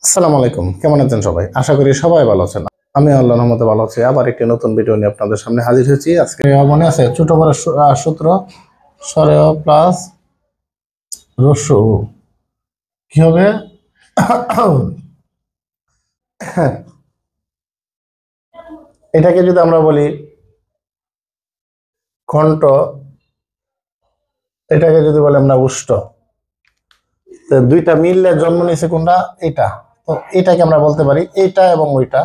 আসসালামু আলাইকুম, কেমন আছেন সবাই? আশা করি সবাই ভালো আছেন। আমি আল্লাহর রহমতে ভালো আছি। আবার একটি নতুন ভিডিও নিয়ে আপনাদের সামনে হাজির হয়েছি। আজকে মনে আছে ছোট বড় সূত্র সরেয় প্লাস রস্য উ। কি হবে? এটাকে যদি আমরা বলি কণ্ঠ, এটাকে যদি বলি আমরা উষ্ট, তো দুইটা মিললে জন্ম নিয়েছে কোনটা? এটা। তো এটাকে আমরা বলতে পারি এটা এবং ওইটা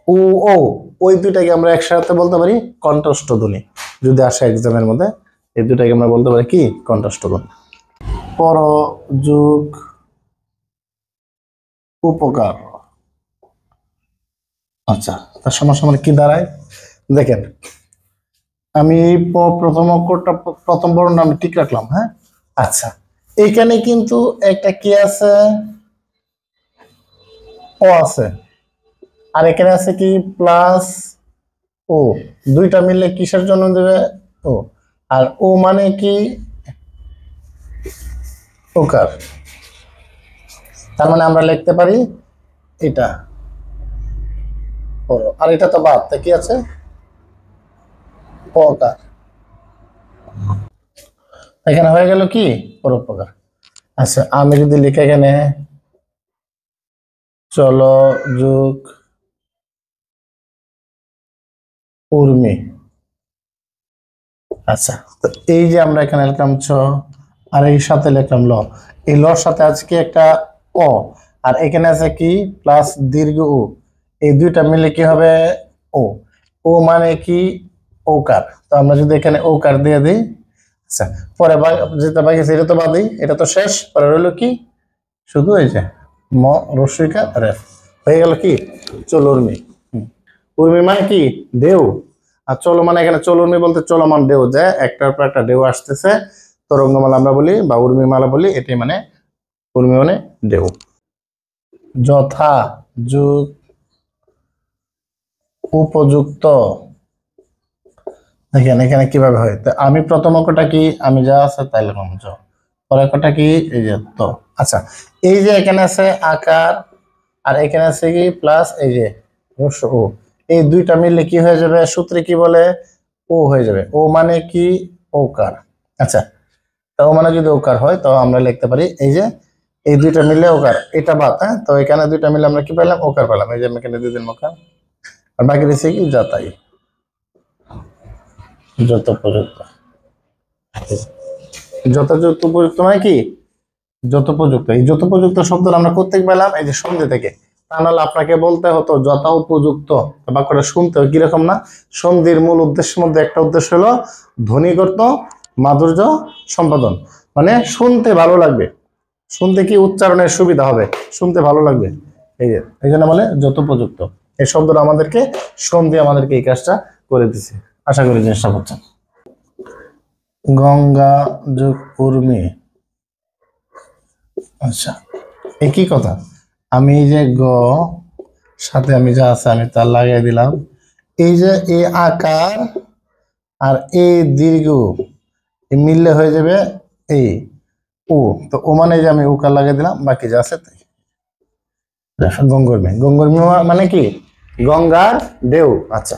ও ও ওই দুইটাকে আমরা একসাথে বলতে পারি কণ্ঠস্থ ধ্বনি। যদি আসে এক্সামের মধ্যে, এই দুইটাকে আমরা বলতে পারি কি? কণ্ঠস্থ ধ্বনি। পর যোগ উপকার। আচ্ছা, তার সমসাময়িক কি দাঁড়ায় দেখেন। আমি প্রথম অক্ষরটা, প্রথম বর্ণটা আমি ঠিক রাখলাম। হ্যাঁ, আচ্ছা, এইখানে কিন্তু একটা কি আছে? ও আছে। আর এখানে আছে কি? প্লাস ও। দুইটা মিললে কিসের জন্য দেবে? ও। আর ও মানে কি? ওকার। তার মানে আমরা লিখতে পারি এটা। আর এটা তো বাদ, তা কি আছে? পকার। এখানে হয়ে গেল কি? পরোপকার। আচ্ছা, আমি যদি লিখে এখানে চলো যোগ উর্মি। আচ্ছা, তো এই যে আমরা এখানে লিখলাম ছ, আর এই সাথে লিখলাম ল। এই লর সাথে আজকে একটা অ, আর এখানে আছে কি? প্লাস দীর্ঘ উ। এই দুইটা মিলে কি হবে? ও। ও মানে কি? ওকার। তো আমরা যদি এখানে ওকার দিয়ে দিই, আচ্ছা, পরে যেটা বাকি আছে এটা তো বাদই, এটা তো শেষ। পরে রইলো কি? শুধু এই যে ম রস্বইকার রেফ। হয়ে গেল কি? চলুর্মি। উর্মি মানে কি? ঢেউ। আর চলো মানে এখানে চলুর্মি বলতে চলমান ঢেউ, যে একটার পর একটা ঢেউ আসতেছে, তরঙ্গমালা আমরা বলি বা উর্মিমালা বলি। এটাই মানে উর্মি মানে ঢেউ। যথা যুগ উপযুক্ত। দেখেন এখানে কিভাবে হয়। তো আমি প্রথম অঙ্কটা কি? আমি যা আছে তাই লিখলাম জ। পরের অঙ্কটা কি? এই যে তো। আচ্ছা, এই যে এখানে আছে আকার, আর এখানে আছে কি? প্লাস এই যে রস্য ও। এই দুইটা মিললে কি হয়ে যাবে? সূত্রে কি বলে? ও হয়ে যাবে। ও মানে কি? ওকার। আচ্ছা, তো ও মানে যদি ওকার হয়, তো আমরা লিখতে পারি এই যে এই দুইটা মিললে ওকার, এটা বাদ। হ্যাঁ, তো এখানে দুইটা মিলে আমরা কি পেলাম? ওকার পেলাম। এই যে আমি এখানে দুই দিন ওকার, আর বাকি রয়েছে কি? যাতাই। যত উপযুক্ত। যথাযথ উপযুক্ত মানে কি? যথোপযুক্ত। এই যথোপযুক্ত শব্দটা আমরা কোত্থেকে পেলাম? এই যে সন্ধি থেকে। তা নাহলে আপনাকে বলতে হতো যথা উপযুক্ত। বাক্যটা শুনতে কিরকম না? সন্ধির মূল উদ্দেশ্যের মধ্যে একটা উদ্দেশ্য হলো ধ্বনিগত মাধুর্য সম্পাদন, মানে শুনতে ভালো লাগবে, শুনতে কি উচ্চারণের সুবিধা হবে, শুনতে ভালো লাগবে। এই জন্য বলে যথোপযুক্ত। এই শব্দটা আমাদেরকে, সন্ধি আমাদেরকে এই কাজটা করে দিছে। আশা করি জিনিসটা বুঝছেন। গঙ্গা যোগ উর্মি। আচ্ছা, একই কথা। আমি এই যে গ সাথে আমি যা আছে আমি তা লাগিয়ে দিলাম। এই যে এ আকার আর এ দীর্ঘ মিললে হয়ে যাবে এই ও। তো ও মানে যে আমি উকার লাগিয়ে দিলাম, বাকি যা আছে তাই। গঙ্গর্মী। গঙ্গর্মী মানে কি? গঙ্গার ঢেউ। আচ্ছা,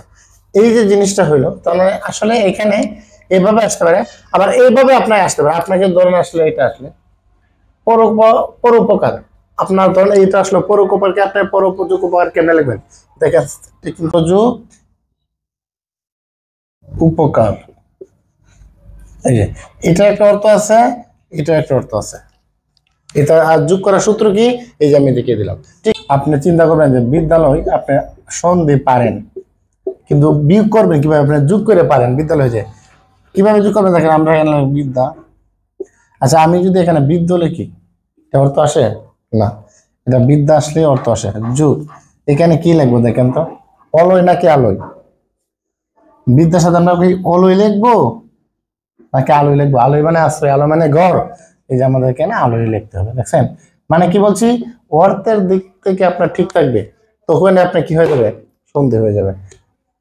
এই যে জিনিসটা হইলো, তার মানে আসলে এখানে এভাবে আসতে পারে, আবার এইভাবে আপনাকে আসতে পারে। আপনাকে ধরেন আসলে এটা আসলে পরোপকার। আপনার ধরেন এইটা আসলে পরোপকারকে আপনি পরোপযোগ উপকার কেন লিখবেন? দেখেন, উপকার। এই যে এটা একটা অর্থ আছে, এটা একটা অর্থ আছে। এটা আর যোগ করার সূত্র কি? এই যে আমি দেখিয়ে দিলাম। ঠিক আপনি চিন্তা করবেন যে বিদ্যালয় আপনি সন্ধি পারেন, কিন্তু বিয়োগ করবেন কিভাবে? আপনি যোগ করে পারেন বিদ্যালয়ে যে কিভাবে যোগ করবেন? দেখেন আমরা এখানে বিদ্যা। আচ্ছা, আমি যদি এখানে বিদ্য লিখি, এটা অর্থ আসে না। এটা বিদ্যা আসলে অর্থ আসে যুগ। এখানে কি লিখবো দেখেন তো? অলয় নাকি আলোয়? বিদ্যার সাথে আমরা কি অলয় লিখবো নাকি আলোয় লিখবো? আলোয় মানে আশ্রয়, আলো মানে ঘর। এই যে আমাদের এখানে আলোয় লিখতে হবে। দেখছেন মানে কি বলছি? অর্থের দিক থেকে আপনার ঠিক থাকবে, তখন আপনি কি হয়ে যাবে? সন্ধি হয়ে যাবে।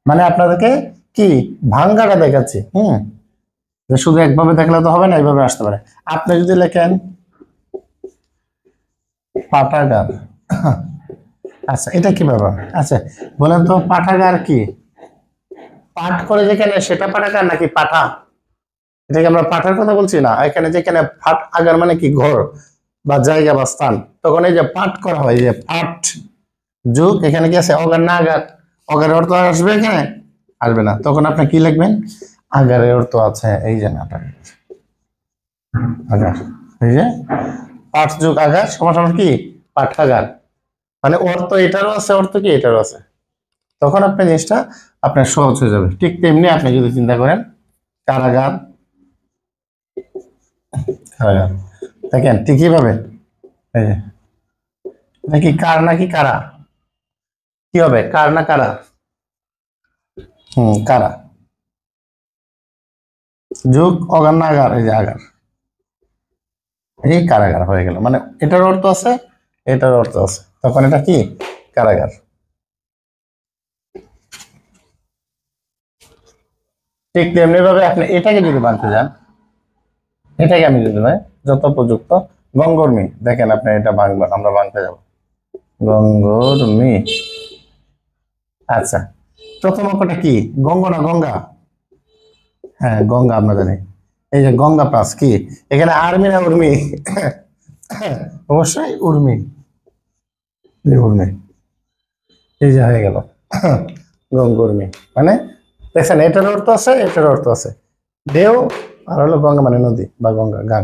মানে আপনাদেরকে কি ভাঙ্গাটা দেখাচ্ছি। শুধু একভাবে দেখলে তো হবে না, এইভাবে আসতে পারে। আপনি যদি লেখেন পাঠাগার। আচ্ছা, এটা কি ব্যাপার? আচ্ছা, বলেন তো পাঠাগার কি? পাঠ করে যেখানে সেটা পাঠাগার নাকি পাঠা? এটাকে আমরা পাঠার কথা বলছি না, এখানে যেখানে পাঠ আগার মানে কি ঘর বা জায়গা বা স্থান, তখন এই যে পাঠ করা হয়, এই যে পাঠ যোগ এখানে কি আছে অগার না আগার? অগারের অর্থ আসবে এখানে? আসবে না, তখন আপনি কি লিখবেন? আগারের অর্থ আছে এই যে নাটক আগার, এই যে পাঠ যোগ আগার সমান সমান কি পাঠাগার, মানে অর্থ এটারও আছে, অর্থ কি এটারও আছে, তখন আপনি জিনিসটা আপনার সহজ হয়ে যাবে। ঠিক তেমনি আপনি যদি চিন্তা করেন কারাগার, কারাগার দেখেন ঠিকই ভাবে, এই যে নাকি কার নাকি কারা, কি হবে কার না কারা? কারা যোগ অগার না আগার, এই যে আগার, এই কারাগার হয়ে গেল, মানে এটার অর্থ আছে এটার অর্থ আছে, তখন এটা কি কারাগার। ঠিক তেমনি ভাবে আপনি এটাকে যদি বানতে যান, এটাকে আমি যদি ভাই যথোপযুক্ত গঙ্গর্মী, দেখেন আপনি এটা ভাঙবেন, আমরা ভাঙতে যাব গঙ্গর্মী। আচ্ছা, প্রথম অঙ্কটা কি গঙ্গ না গঙ্গা? হ্যাঁ গঙ্গা, আমরা জানি। এই যে গঙ্গা প্লাস কি এখানে আর্মি না উর্মি? অবশ্যই উর্মি, উর্মি, এই যে হয়ে গেল গঙ্গর্মী, মানে দেখছেন এটার অর্থ আছে এটার অর্থ আছে, ঢেউ আর হলো গঙ্গা মানে নদী বা গঙ্গা গান।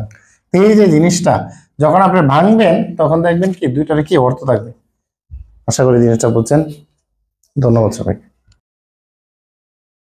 এই যে জিনিসটা যখন আপনি ভাঙবেন তখন দেখবেন কি দুইটার কি অর্থ থাকবে। আশা করি জিনিসটা বুঝছেন। ধন্যবাদ সবাই।